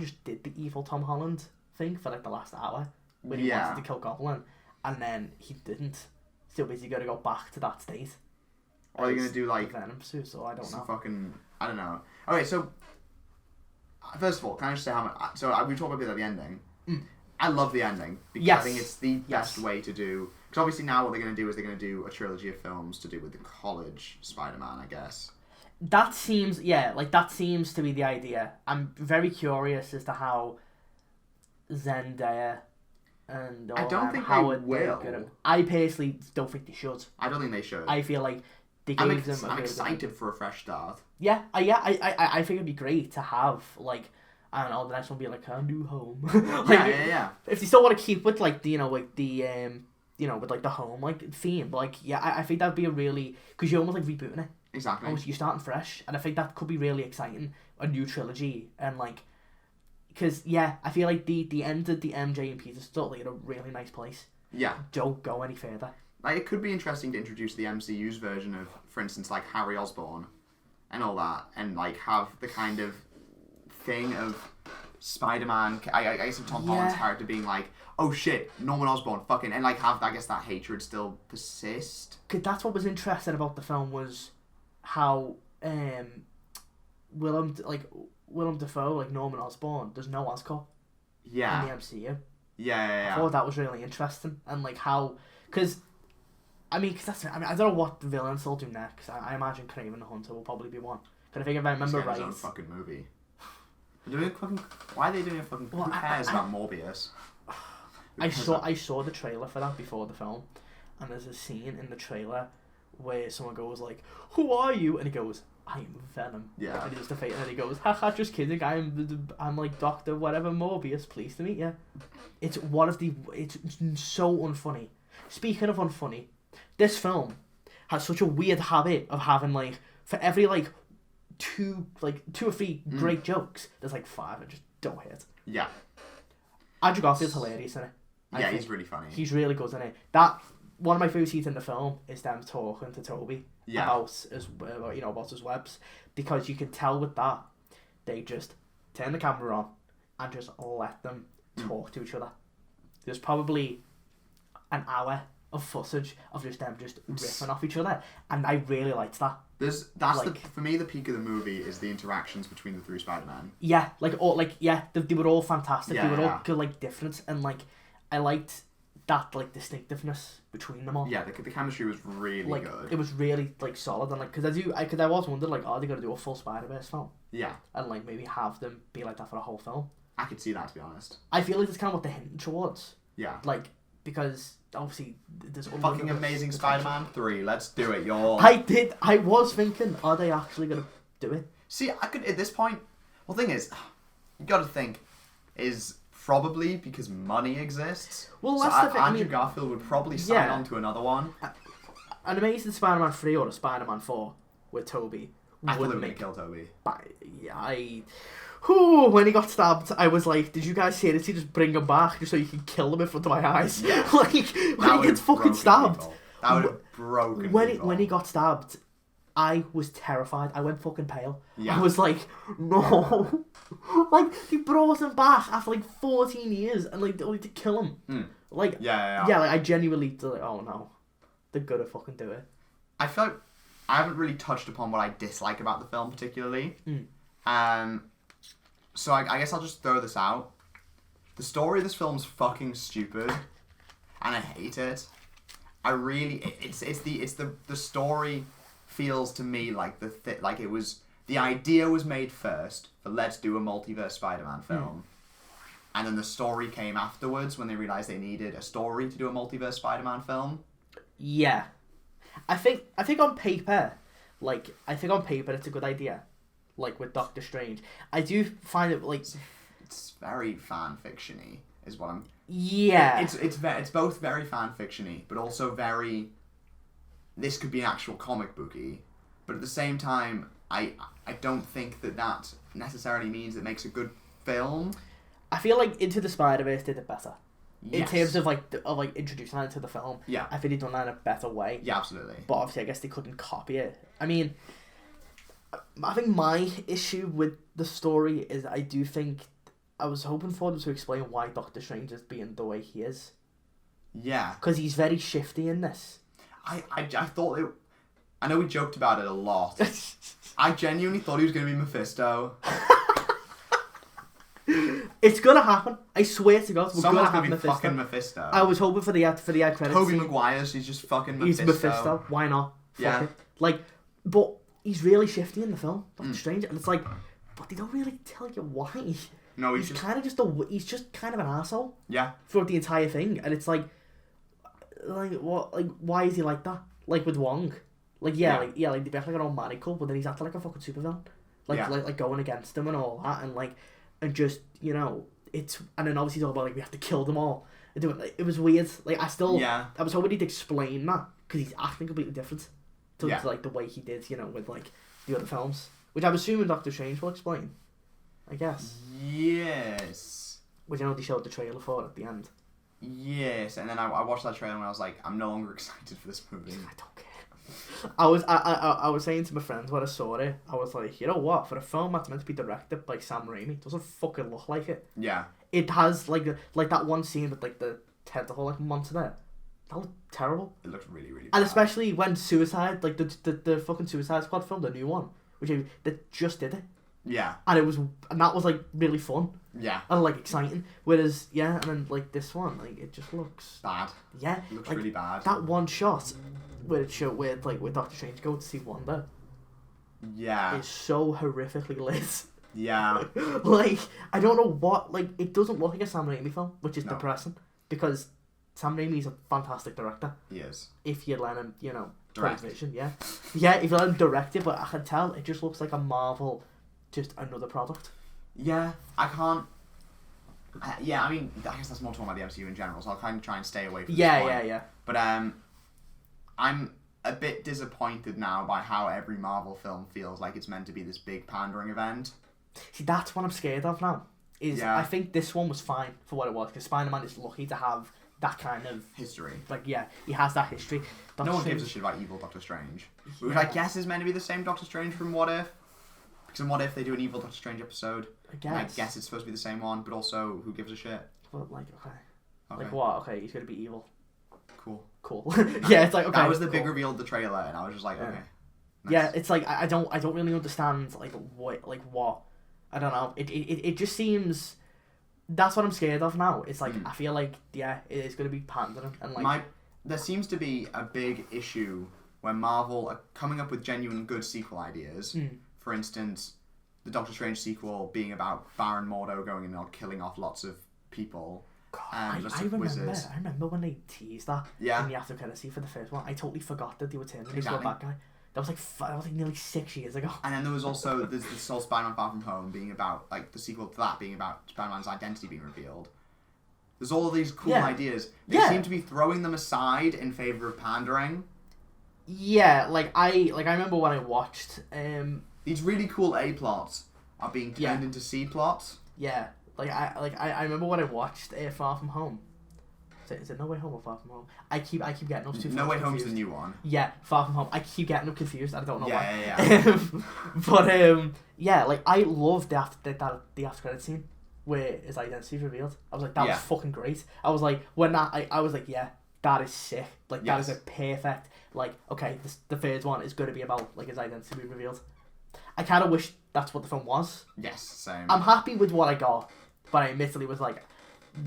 just did the evil Tom Holland thing for, the last hour. When he wanted to kill Goblin. And then he didn't. Still busy going to go back to that state. Or are they going to do Venom suit, so I don't know. I don't know. Okay, so first of all, can I just say how much? So we talked about the ending. I love the ending because I think it's the best way to do. Because obviously now what they're going to do is they're going to do a trilogy of films to do with the college Spider-Man, I guess. That seems to be the idea. I'm very curious as to how Zendaya and I don't think how they will. I personally don't think they should. I don't think they should. I feel like they gave them. I'm excited for a fresh start. Yeah. I think it'd be great to have I don't know, the next one be a new home. Yeah. If they still want to keep with with the home theme, I think that'd be a really because you're almost rebooting it. Exactly. Almost you're starting fresh, and I think that could be really exciting. A new trilogy and because I feel like the end of the MJ and Peter story in a really nice place. Yeah. Don't go any further. It could be interesting to introduce the MCU's version of, for instance, Harry Osborn and all that, and have the kind of thing of Spider-Man. I guess of Tom Holland's character being oh shit, Norman Osborn, fucking, and have I guess that hatred still persist. Cause that's what was interesting about the film was how Willem Dafoe, Norman Osborn, there's no Oscorp in the MCU. Yeah. I thought that was really interesting, and how, because I don't know what the villains will do next. I imagine Kraven the Hunter will probably be one. But I think if I remember right, his own fucking movie. Why are they doing a fucking? Who cares about Morbius? I saw the trailer for that before the film, and there's a scene in the trailer where someone goes like, "Who are you?" and he goes, "I am Venom." Yeah. And he does the face, and then he goes, "Haha, just kidding. I'm like Doctor whatever Morbius. Pleased to meet you." It's so unfunny. Speaking of unfunny, this film has such a weird habit of having like for every like two or three great jokes, there's like 5 that just don't hit. Yeah. Andrew Garfield's hilarious in it. Yeah, he's really funny. He's really good in it. That one of my favourite scenes in the film is them talking to Toby about his webs, because you can tell with that they just turn the camera on and just let them talk to each other. There's probably an hour of footage of just them just riffing off each other, and I really liked that. For me, the peak of the movie is the interactions between the 3 Spider-Man. Yeah, they were all fantastic. Yeah, they were all good, like different, and like I liked that like distinctiveness between them all. Yeah, the chemistry was really good. It was really like solid, and like because I was wondering like, are they gonna do a full Spider-Verse film? Yeah. And like maybe have them be like that for a whole film. I could see that, to be honst. I feel like that's kind of what they're hinting towards. Yeah. Like because obviously there's fucking Amazing Spider-Man 3. Let's do it, y'all. I was thinking, are they actually gonna do it? See, I could at this point. Well, the thing is, you got to think, is probably because money exists. Well, that's the thing. Andrew Garfield would probably sign on to another one. An Amazing Spider-Man 3 or a Spider-Man 4 with Toby. I thought they were gonna kill Toby. When he got stabbed, I was like, did you guys seriously just bring him back just so you can kill him in front of my eyes? Yeah. Like, when he gets fucking stabbed. People. That would have broken when he got stabbed, I was terrified. I went fucking pale. Yeah. I was like, no. Like, he brought him back after like 14 years and like only to kill him. Like, yeah. Like, I genuinely like, oh no. They're gonna fucking do it. I feel like I haven't really touched upon what I dislike about the film particularly. So I guess I'll just throw this out. The story of this film's fucking stupid, and I hate it. I really, the story feels to me like the idea was made first for let's do a multiverse Spider-Man film, and then the story came afterwards when they realized they needed a story to do a multiverse Spider-Man film. Yeah, I think on paper, it's a good idea. Like with Doctor Strange, I do find it like it's very fan fiction-y, is what I'm. Yeah. It's both very fan fiction-y, but also very. This could be an actual comic booky, but at the same time, I don't think that necessarily means it makes a good film. I feel like Into the Spider-Verse did it better. Yes. In terms of like introducing that into the film. Yeah. I think they've done that in a better way. Yeah, absolutely. But obviously, I guess they couldn't copy it. I mean, I think my issue with the story is I do think I was hoping for them to explain why Doctor Strange is being the way he is. Yeah. Because he's very shifty in this. I thought it. I know we joked about it a lot. I genuinely thought he was going to be Mephisto. It's gonna happen. I swear to God, Someone's gonna be fucking Mephisto. I was hoping for the end credits. Toby Maguire's, he's just fucking Mephisto. He's Mephisto. Why not? Fuck it. Like, but he's really shifty in the film. Doctor Strange, and it's like, but they don't really tell you why. No, he's just kind of an asshole. Yeah. Throughout the entire thing, and it's like what? Like, why is he like that? Like with Wong. Like they be acting like an old maniacal, but then he's acting like a fucking supervillain. Like going against them and all that, and just, you know, it's, and then obviously talk about like we have to kill them all. It was weird. Like I was hoping he'd explain that, because he's acting completely different to like the way he did, you know, with like the other films, which I'm assuming Doctor Strange will explain, I guess. Yes. Which I know they showed the trailer for at the end. Yes, and then I watched that trailer and I was like, I'm no longer excited for this movie. I don't care. I was saying to my friends when I saw it, I was like, you know what? For a film that's meant to be directed by Sam Raimi, it doesn't fucking look like it. Yeah. It has like that one scene with like the tentacle like monster there. That looked terrible. It looked really, really bad. And especially when Suicide, like the fucking Suicide Squad film, the new one, which they just did it. Yeah. And that was like really fun. Yeah. And like exciting. Whereas and then like this one, like it just looks bad. Yeah. It looks like, really bad. That one shot where Doctor Strange go to see Wanda. Yeah. It's so horrifically lit. Yeah. Like, I don't know what, like, it doesn't look like a Sam Raimi film, which is depressing, because Sam Raimi's a fantastic director. He is. If you let him, you know, Direct. vision, yeah. Yeah, if you let him direct it, but I can tell it just looks like a Marvel, just another product. Yeah, I can't... yeah, I mean, I guess that's more talking about the MCU in general, so I'll kind of try and stay away from this point. Yeah. But I'm a bit disappointed now by how every Marvel film feels like it's meant to be this big pandering event. See, that's what I'm scared of now. I think this one was fine for what it was, because Spider-Man is lucky to have that kind of... history. Like, yeah, he has that history. No one gives a shit about evil Doctor Strange. Which I guess is meant to be the same Doctor Strange from What If. Because in What If they do an evil Doctor Strange episode. I guess it's supposed to be the same one, but also, who gives a shit? But, like, okay. Like, what? Okay, he's going to be evil. Cool. Yeah, it's like, okay. That was the big reveal of the trailer, and I was just like, okay. Nice. Yeah, it's like, I don't really understand, like, what. I don't know. It just seems... That's what I'm scared of now. It's like, I feel like, yeah, it is going to be pandering. And like, there seems to be a big issue when Marvel are coming up with genuine good sequel ideas. For instance, the Doctor Strange sequel being about Baron Mordo going in and killing off lots of people. God, I remember when they teased that in the After Credits scene for the first one. I totally forgot that they were turning into a bad guy. That was like nearly 6 years ago. And then there was also this whole Spider-Man Far From Home being about, like, the sequel to that being about Spider-Man's identity being revealed. There's all of these cool ideas. They seem to be throwing them aside in favour of pandering. Yeah, I remember when I watched these really cool A plots are being turned into C plots. Yeah, I remember when I watched Far From Home. Is it No Way Home or Far From Home? I keep getting those two. No Way Home's confused. the new one. Yeah, Far From Home. I keep getting them confused. I don't know why. Yeah. But yeah, like, I loved the after credit scene where his identity is revealed. I was like, that was fucking great. I was like, when I was like, yeah, that is sick. Like, that is a perfect. Like, okay, the third one is going to be about, like, his identity being revealed. I kind of wish that's what the film was. Yes, same. I'm happy with what I got, but I admittedly was like,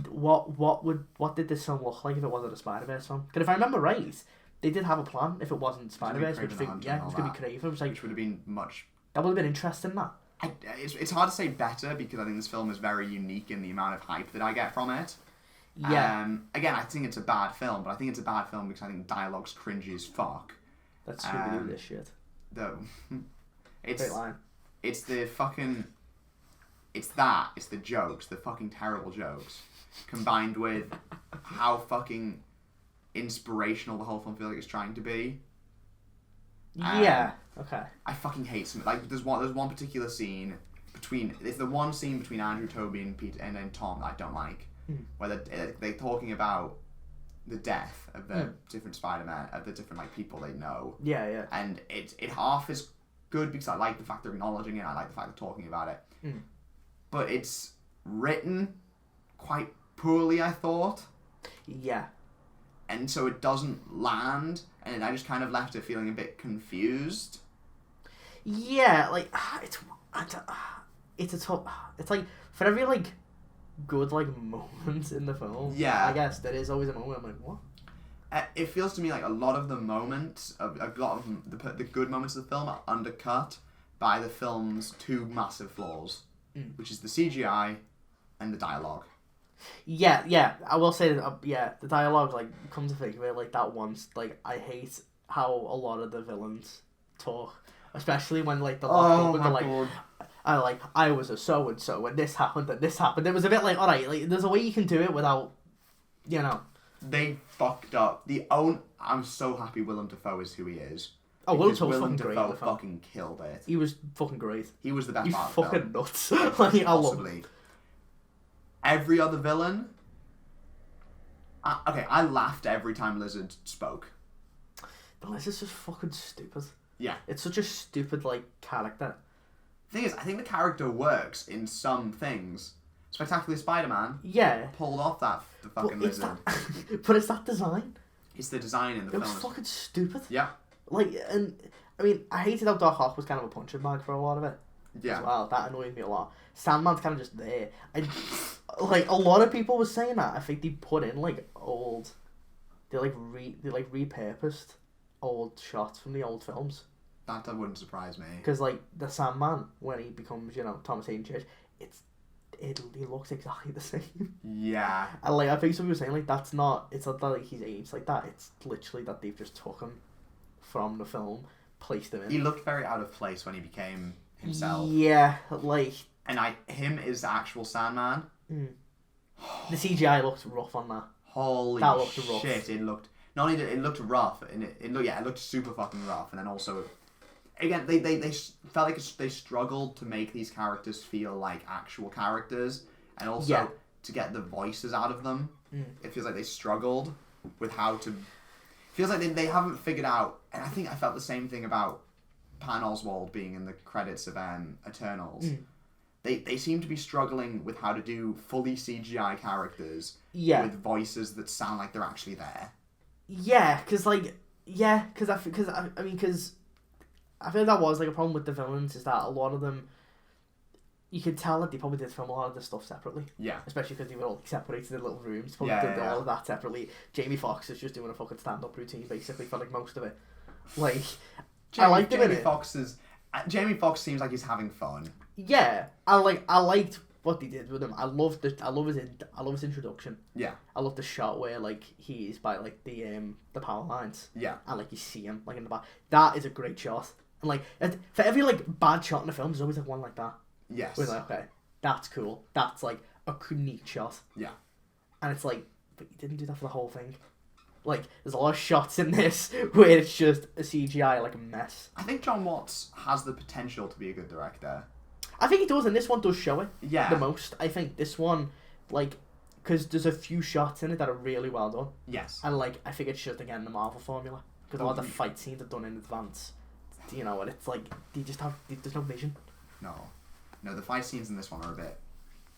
what did this film look like if it wasn't a Spider-Verse film? Because if I remember right, they did have a plan if it wasn't Spider-Verse, which it was going to be Craven, which would have been much... That would have been interesting, that. It's hard to say better, because I think this film is very unique in the amount of hype that I get from it. Yeah. Again, I think it's a bad film, but I think it's a bad film because I think dialogue's cringy as fuck. That's Scooby-Doo this shit. It's great line. It's the fucking... It's the jokes, the fucking terrible jokes, combined with how fucking inspirational the whole film feels like it's trying to be. Yeah. Okay. I fucking hate some... Like, there's one particular scene between... It's the one scene between Andrew, Toby, and Pete, and then Tom that I don't like, where they're talking about the death of the different Spider-Man, of the different, like, people they know. Yeah. And it half is good because I like the fact they're acknowledging it, I like the fact they're talking about it. But it's written quite poorly, I thought. Yeah. And so it doesn't land, and I just kind of left it feeling a bit confused. Yeah, like, it's a tough... It's like, for every, like, good, like, moment in the film, I guess there is always a moment I'm like, what? It feels to me like a lot of the moments, a lot of the good moments of the film are undercut by the film's two massive flaws, which is the CGI and the dialogue. Yeah, I will say that, the dialogue, like, come to think of it, like, that once, like, I hate how a lot of the villains talk, especially when, like, the I was a so-and-so, and this happened, and this happened. It was a bit like, alright, like, there's a way you can do it without, you know. They fucked up. I'm so happy Willem Dafoe is who he is. Oh, Willem Dafoe fucking killed it. He was fucking great. He was the best part of the film. Nuts. Like, possibly. Every other villain... I laughed every time Lizard spoke. The Lizard's just fucking stupid. Yeah. It's such a stupid, like, character. The thing is, I think the character works in some things. Spectacular Spider-Man pulled off the fucking lizard. But it's that design. It's the design in the film. It was fucking stupid. Yeah. Like, and, I mean, I hated how Doc Ock was kind of a punching bag for a lot of it. Yeah. As well, that annoyed me a lot. Sandman's kind of just there. Like, a lot of people were saying that. I think they put in, like, old... They repurposed old shots from the old films. That wouldn't surprise me. Because, like, the Sandman, when he becomes, you know, Thomas Hayden Church, it's he looks exactly the same. Yeah. And like I think some people were saying like it's not that like he's aged like that. It's literally that they've just took him from the film, placed him in. He looked very out of place when he became himself. Yeah, like. And him is the actual Sandman. Mm. The CGI looked rough on that. Holy that looked shit! Rough. It looked not only did it looked rough, and it looked super fucking rough, and then also. Again, they felt like they struggled to make these characters feel like actual characters, and also to get the voices out of them. Mm. It feels like they struggled with how to. Feels like they haven't figured out, and I think I felt the same thing about Patton Oswalt being in the credits of Eternals. Mm. They seem to be struggling with how to do fully CGI characters with voices that sound like they're actually there. Yeah, because I feel that was like a problem with the villains is that a lot of them, you could tell that they probably did film a lot of this stuff separately. Yeah. Especially because they were all like, separated in little rooms. Probably did all of that separately. Jamie Foxx is just doing a fucking stand-up routine basically for like most of it. Like, I liked him in it. Jamie Foxx seems like he's having fun. Yeah, I liked what they did with him. I love his introduction. Yeah. I love the shot where like he is by like the power lines. Yeah. And like you see him like in the back. That is a great shot. And like for every like bad shot in the film, there's always like one like that. Yes. Where like, okay, that's cool. That's like a neat shot. Yeah. And it's like, but you didn't do that for the whole thing. Like, there's a lot of shots in this where it's just a CGI like a mess. I think John Watts has the potential to be a good director. I think he does, and this one does show it the most. I think this one, like, because there's a few shots in it that are really well done. Yes. And, like, I think it's just, again, the Marvel formula. Because a lot of the fight scenes are done in advance. You know, and it's like, there's no vision. No, the fight scenes in this one are a bit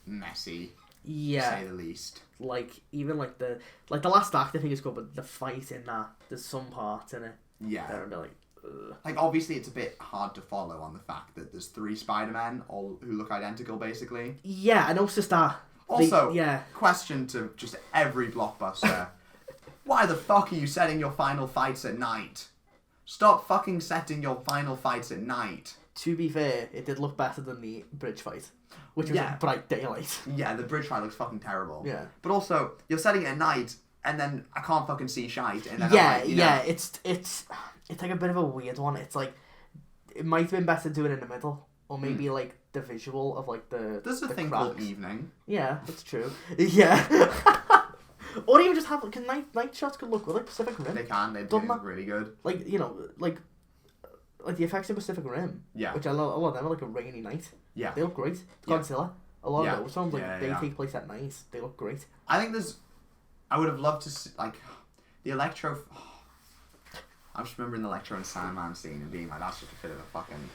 messy. Yeah. To say the least. Like, even, like, the last act, I think is good, but the fight in that, there's some parts in it. Yeah. That are a bit like, ugh. Like, obviously, it's a bit hard to follow on the fact that there's 3 Spider-Men, all who look identical, basically. Yeah, and also that. Also, question to just every blockbuster. Why the fuck are you setting your final fights at night? Stop fucking setting your final fights at night. To be fair, it did look better than the bridge fight, which was in bright daylight. Yeah, the bridge fight looks fucking terrible. Yeah. But also, you're setting it at night, and then I can't fucking see shite. And then it's like a bit of a weird one. It's like, it might have been better to do it in the middle, or maybe like the visual of like the. There's a thing called evening. Yeah, that's true. Yeah. Or even just have, because night shots could look good, like Pacific Rim. They can, they look really good. Like, you know, like the effects of Pacific Rim. Yeah. Which a lot of them are like a rainy night. Yeah. They look great. Godzilla. A lot of those films, like, they take place at night. They look great. I think I would have loved to see, like, the Electro. I'm just remembering the Electro and Sandman scene and being like, that's just a bit of a fucking.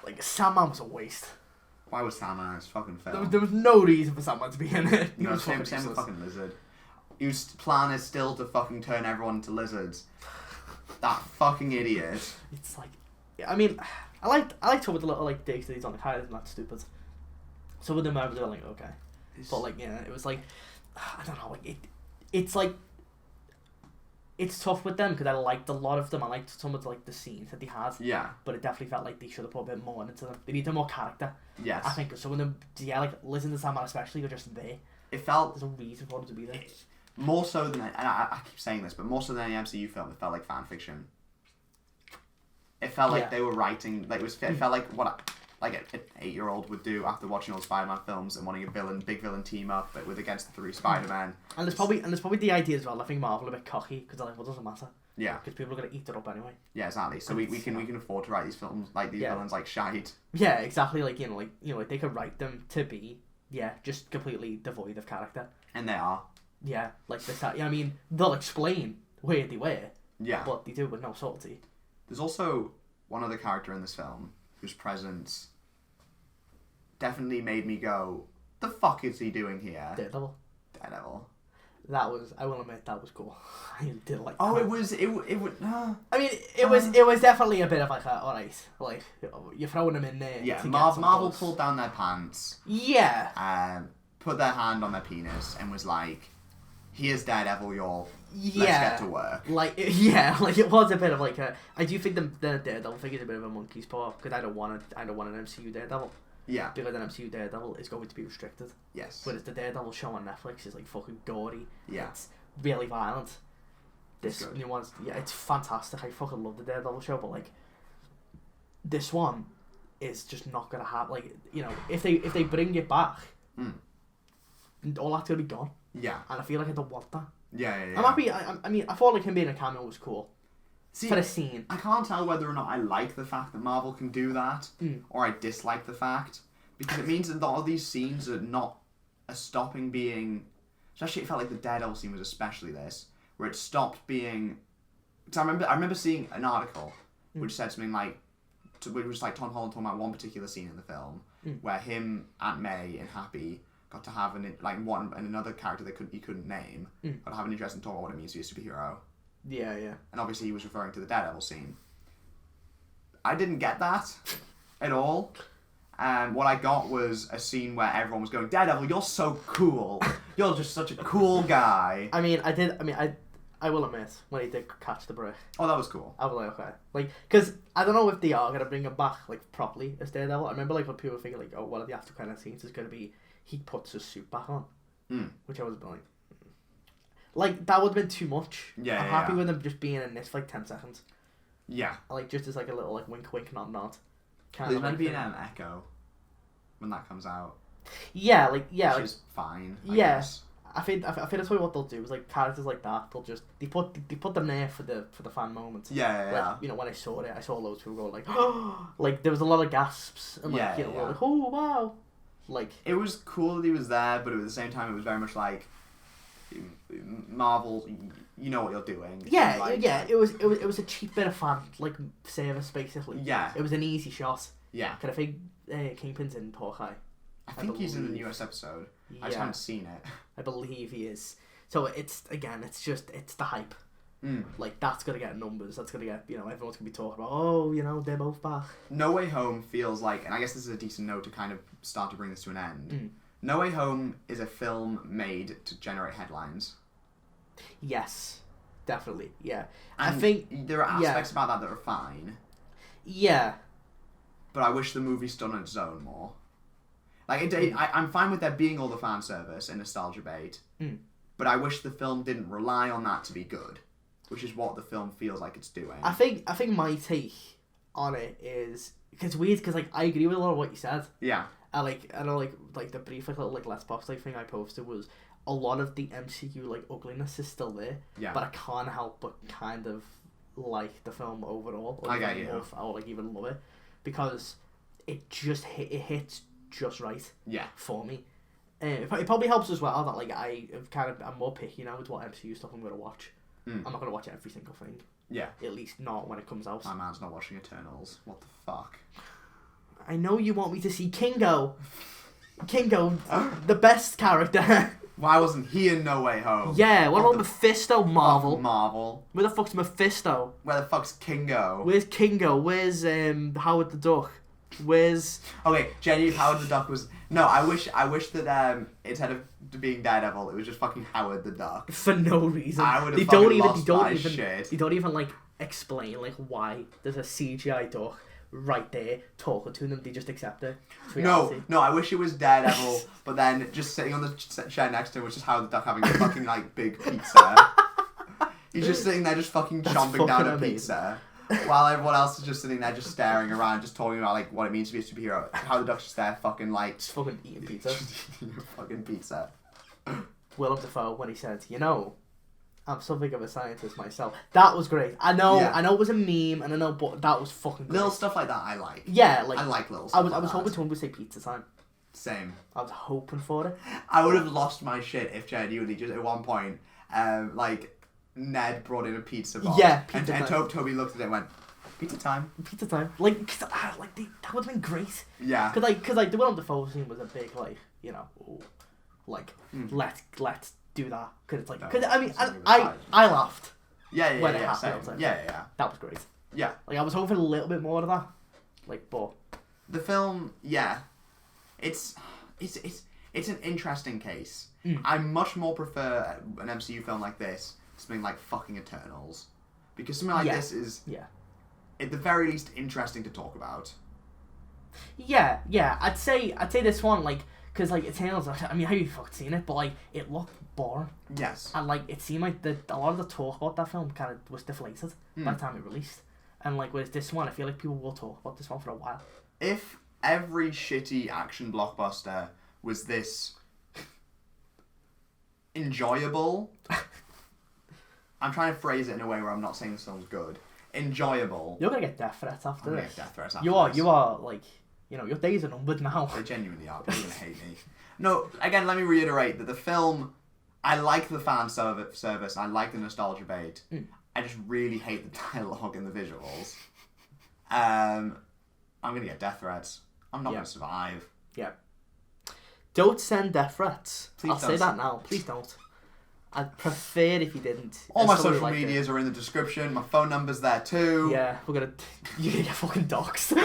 Like, Sandman was a waste. Why was Sandman in this fucking film? There was no reason for Sandman to be in it. You know, same with fucking Lizard. Whose plan is still to fucking turn everyone into lizards. That fucking idiot. It's like, I mean, I like some of the little like digs that he's on. Like, how isn't that stupid? Some of them I was like, okay, but like, yeah, it was like, I don't know, like it's like. It's tough with them because I liked a lot of them. I liked some of like the scenes that they had. Yeah. But it definitely felt like they should have put a bit more into them. They needed more character. Yes. I think some of them, like Liz and the Sandman especially, are just there. It felt... There's no reason for them to be there. More so than... And I keep saying this, but more so than any MCU film, it felt like fan fiction. It felt like they were writing... Like it felt like what... Like an 8-year-old would do after watching all the Spider-Man films and wanting a big villain team up with against the 3 Spider-Man. And there's probably the idea as well. I think Marvel are a bit cocky because they're like, well, it doesn't matter. Yeah. Because people are gonna eat it up anyway. Yeah, exactly. So we can afford to write these films like these villains like shite. Yeah, exactly. Like they could write them to be just completely devoid of character. And they are. Yeah, like this. I mean, they'll explain where they were. Yeah. But they do it with no subtlety. There's also one other character in this film whose presence definitely made me go, the fuck is he doing here? Daredevil. That was, I will admit, that was cool. I did like. Oh, that. it was. I mean, it was definitely a bit of like, alright, like you're throwing them in there. Yeah, Marvel pulled down their pants. Yeah. Put their hand on their penis and was like, "Here's Daredevil, y'all. Let's get to work." Like, like it was a bit of like a. I do think the Daredevil thing is a bit of a monkey's paw because I don't want an MCU Daredevil. Yeah. Because an MCU Daredevil is going to be restricted. Yes. Whereas the Daredevil show on Netflix is like fucking gory. Yeah. It's really violent. This good. new one's it's fantastic. I fucking love the Daredevil show, but like this one is just not gonna have like, you know, if they bring it back, all that's gonna be gone. Yeah. And I feel like I don't want that. Yeah. I'm happy. I mean, I thought like him being a cameo was cool. See, for the scene. I can't tell whether or not I like the fact that Marvel can do that, or I dislike the fact, because it means that a lot of these scenes are stopping being. Especially, it felt like the Daredevil scene was especially this, where it stopped being. Because I remember seeing an article which said something like, which was like Tom Holland talking about one particular scene in the film where him, Aunt May, and Happy got to have another character he couldn't name, got to have an interesting talk about what it means to be a superhero. Yeah. And obviously he was referring to the Daredevil scene. I didn't get that at all. What I got was a scene where everyone was going, Daredevil, you're so cool. You're just such a cool guy. I will admit, when he did catch the brick. Oh, that was cool. I was like, okay. Like, because I don't know if they are going to bring him back, like, properly as Daredevil. I remember, like, when people were thinking, like, oh, one of the after kind of scenes is going to be he puts his suit back on. Which I was like, that would have been too much. Yeah, I'm happy with him just being in this for like 10 seconds. Yeah. Like, just as like a little like wink, nod. There's meant to be an Echo when that comes out. Yeah, which is fine. I yeah. guess. I think that's probably what they'll do is like characters like that. They'll just they put them there for the fan moments. Yeah. Like, you know, when I saw it, I saw loads of people go like, oh, like there was a lot of gasps and like like, oh wow, like it was cool that he was there, but at the same time it was very much like Marvel, you know what you're doing. Yeah, like, yeah. It was a cheap bit of fan like service basically. Yeah. It was an easy shot. Yeah. Can I think Kingpin's in Hawkeye? I think he's in the newest episode. Yeah. I just haven't seen it. I believe he is. So it's the hype. Like that's gonna get numbers. That's gonna get, you know, everyone's gonna be talking about, oh, you know, they're both back. No Way Home feels like, and I guess this is a decent note to kind of start to bring this to an end. No Way Home is a film made to generate headlines. Yes, definitely. Yeah, and I think there are aspects about that are fine. Yeah, but I wish the movie stood on its own more. Like I'm fine with there being all the fan service and nostalgia bait, but I wish the film didn't rely on that to be good, which is what the film feels like it's doing. I think my take on it is because weird because like I agree with a lot of what you said. Yeah. I know like the brief like little like Let's Box like thing I posted was a lot of the MCU like ugliness is still there. Yeah. But I can't help but kind of like the film overall. I get you. Or like even love it because it just hits just right. Yeah. For me. It probably helps as well that like I'm more picky now with what MCU stuff I'm gonna watch. I'm not gonna watch every single thing. Yeah. At least not when it comes out. My man's not watching Eternals. What the fuck? I know you want me to see Kingo. Kingo, the best character. Why wasn't he in No Way Home? Yeah, what about Mephisto, Marvel? Marvel. Where the fuck's Mephisto? Where the fuck's Kingo? Where's Kingo? Where's Howard the Duck? Where's... Okay, genuinely Howard the Duck was... No, I wish that instead of being Daredevil, it was just fucking Howard the Duck. For no reason. I would have lost my shit. They don't even like explain like why there's a CGI duck right there talking to them. They just accept it. No, I wish it was Daredevil, but then just sitting on the chair next to him was just Howard the Duck having a fucking like big pizza. He's just sitting there just fucking chomping down a pizza. While everyone else is just sitting there just staring around, just talking about like what it means to be a superhero. How the Duck's just there fucking like... Just fucking eating pizza. Eating fucking pizza. Willem Dafoe when he said, you know, I'm something of a scientist myself. That was great. I know it was a meme, and I know, but that was fucking great. Little stuff like that I like. Yeah, like... I like little stuff I was hoping someone would say pizza time. Same. I was hoping for it. I would have lost my shit if genuinely just at one point, like, Ned brought in a pizza box. Yeah, pizza time. And Toby looked at it and went, pizza time. Pizza time. Like, cause, that would have been great. Yeah. Cause the Willem Dafoe scene was a big, like, you know, let's do that. Cause it's like, cause I mean, I laughed. Yeah, when it happened. Yeah. That was great. Yeah. Like, I was hoping a little bit more of that. Like, but... The film, yeah. It's an interesting case. I much more prefer an MCU film like this to something like fucking Eternals. Because something like this is, at the very least, interesting to talk about. Yeah, I'd say this one, like, because, like, Eternals, I mean, how you fucking seen it, but, like, it looked boring. Yes. And, like, it seemed like a lot of the talk about that film kind of was deflated by the time it released. And, like, with this one, I feel like people will talk about this one for a while. If every shitty action blockbuster was this enjoyable... I'm trying to phrase it in a way where I'm not saying this film's good. Enjoyable. You're gonna get death threats after I'm this. gonna get death threats after You are, like, you know, your days are numbered now. They genuinely are. People are gonna hate me. No, again, let me reiterate that the film... I like the fan service, I like the nostalgia bait. I just really hate the dialogue and the visuals. I'm gonna get death threats. I'm not gonna survive. Yeah. Don't send death threats. Please Say that now. Please don't. I'd prefer if you didn't. All my social medias are in the description. My phone number's there too. Yeah, you're gonna get fucking doxxed.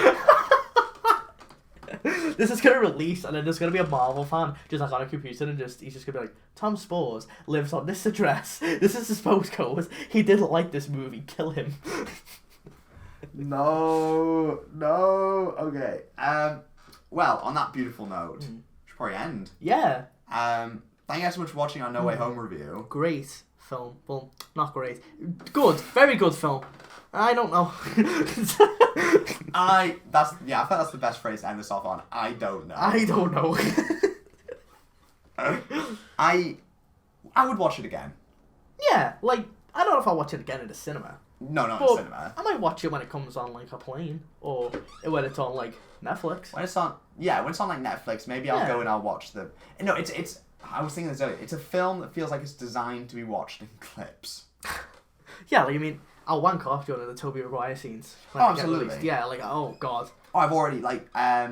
This is gonna release, and then there's gonna be a Marvel fan just like on a computer, and he's just gonna be like, Tom Spoors lives on this address. This is his postcode. He didn't like this movie. Kill him. No. Okay. Well, on that beautiful note, we should probably end. Yeah. Thank you guys so much for watching our No Way Home review. Great film. Well, not great. Good. Very good film. I don't know. I think that's the best phrase to end this off on. I don't know. I don't know. I would watch it again. Yeah, like, I don't know if I'll watch it again in the cinema. No, not in cinema. I might watch it when it comes on, like, a plane, or when it's on, like, Netflix. When it's on like Netflix, maybe I'll go and I'll watch the... No, it's I was thinking this earlier. It's a film that feels like it's designed to be watched in clips. Yeah, like, I mean, I'll wank off during the Toby Maguire scenes. Absolutely. Yeah, like, oh, God. Oh, I've already, I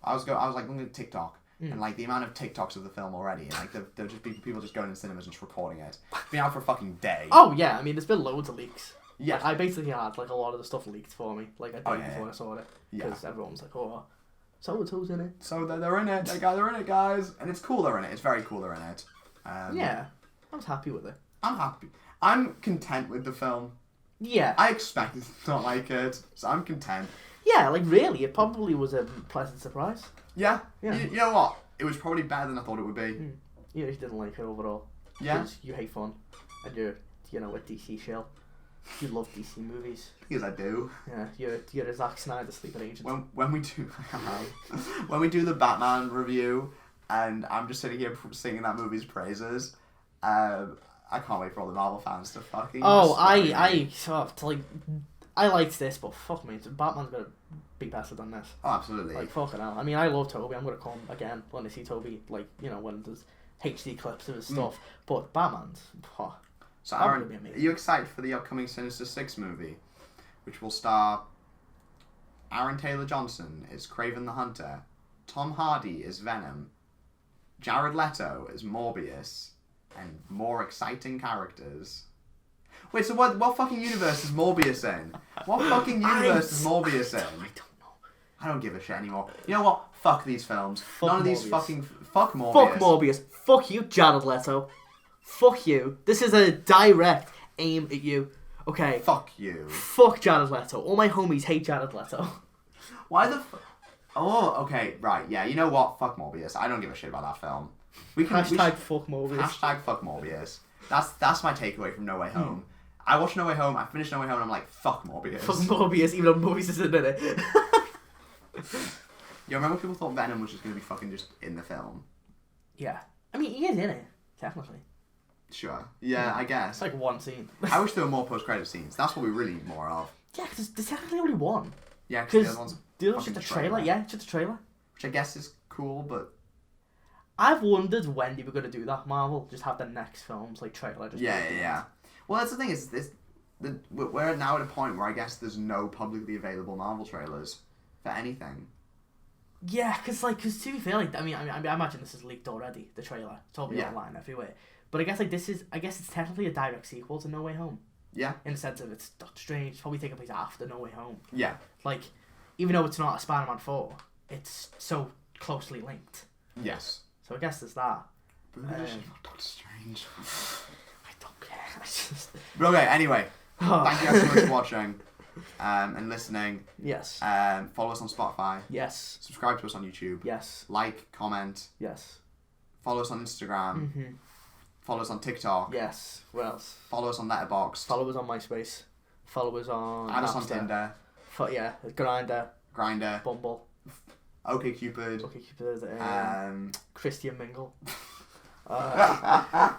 was looking at TikTok, and, like, the amount of TikToks of the film already, and, like, there'll just be people just going in cinemas and just recording it. It's been out for a fucking day. Oh, yeah, I mean, there's been loads of leaks. Yeah. Like, I basically had, like, a lot of the stuff leaked for me, like, a day before I saw it. Because everyone was like, oh, so-and-so's in it. So they're in it. They're in it, guys. And it's cool they're in it. It's very cool they're in it. Yeah, I was happy with it. I'm happy. I'm content with the film. Yeah. I expected to not like it, so I'm content. Yeah, like, really, it probably was a pleasant surprise. Yeah. Yeah. You know what? It was probably better than I thought it would be. You know, you didn't like it overall. Yeah. Because you hate fun. And you're, you know, a DC shell. You love DC movies. Because I do. Yeah, you're a Zack Snyder sleeping agent. When we do when we do the Batman review, and I'm just sitting here singing that movie's praises, I can't wait for all the Marvel fans to fucking. Oh, I liked this, but fuck me, Batman's gonna be better than this. Oh, absolutely. Like, fucking hell. I mean, I love Toby. I'm gonna come again when I see Toby. Like, you know, when there's HD clips of his stuff. But Batman's. So, Aaron, are you excited for the upcoming Sinister Six movie, which will star Aaron Taylor Johnson as Kraven the Hunter, Tom Hardy as Venom, Jared Leto as Morbius, and more exciting characters? Wait, so what fucking universe is Morbius in? What fucking universe is Morbius in? I don't know. I don't give a shit anymore. You know what? Fuck these films. None of these fucking... Fuck Morbius. Fuck Morbius. Fuck you, Jared Leto. Fuck you. This is a direct aim at you. Okay. Fuck you. Fuck Jared Leto. All my homies hate Jared Leto. Why the Oh, okay, right, yeah, you know what? Fuck Morbius. I don't give a shit about that film. Fuck Morbius. Hashtag fuck Morbius. That's my takeaway from No Way Home. I watched No Way Home, I finished No Way Home, and I'm like, fuck Morbius. Fuck Morbius, even though Morbius isn't in it. You remember people thought Venom was just going to be fucking just in the film? Yeah. I mean, he is in it, technically. Sure. Yeah, I guess. It's like one scene. I wish there were more post-credit scenes. That's what we really need more of. Yeah, because there's technically only one. Yeah, because the other one's just a trailer. Yeah, just a trailer. Which I guess is cool, but... I've wondered when they were going to do that, Marvel. Just have the next film's like trailer. Yeah. Well, that's the thing, we're now at a point where I guess there's no publicly available Marvel trailers for anything. Yeah, because to be fair, like, I imagine this is leaked already, the trailer. It's all online everywhere. But I guess it's technically a direct sequel to No Way Home. Yeah. In the sense of it's Doctor Strange. It's probably taking place after No Way Home. Yeah. Like, even though it's not a Spider-Man 4, it's so closely linked. Yes. So I guess there's that. But Doctor Strange. I don't care. But okay, anyway. Thank you guys so much for watching. and listening. Yes. Follow us on Spotify. Yes. Subscribe to us on YouTube. Yes. Like, comment. Yes. Follow us on Instagram. Mm-hmm. Follow us on TikTok. Yes. What else? Follow us on Letterboxd. Follow us on MySpace. Follow us on Add us on Napster. Tinder. Yeah. Grindr. Bumble. OkCupid. Christian Mingle.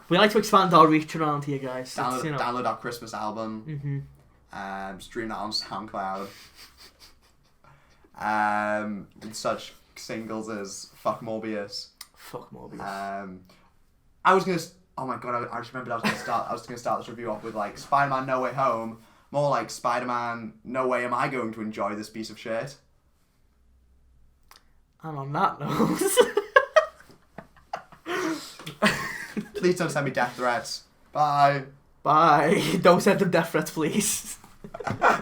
We like to expand our reach around here, guys. Download our Christmas album. Mm-hmm. Stream that on SoundCloud. And such singles as Fuck Morbius. Fuck Morbius. I was gonna. Oh my god! I just remembered I was gonna start this review off with like Spider-Man: No Way Home. More like Spider-Man: No Way Am I Going to Enjoy This Piece of Shit. And on that note, please don't send me death threats. Bye. Bye. Don't send them death threats, please.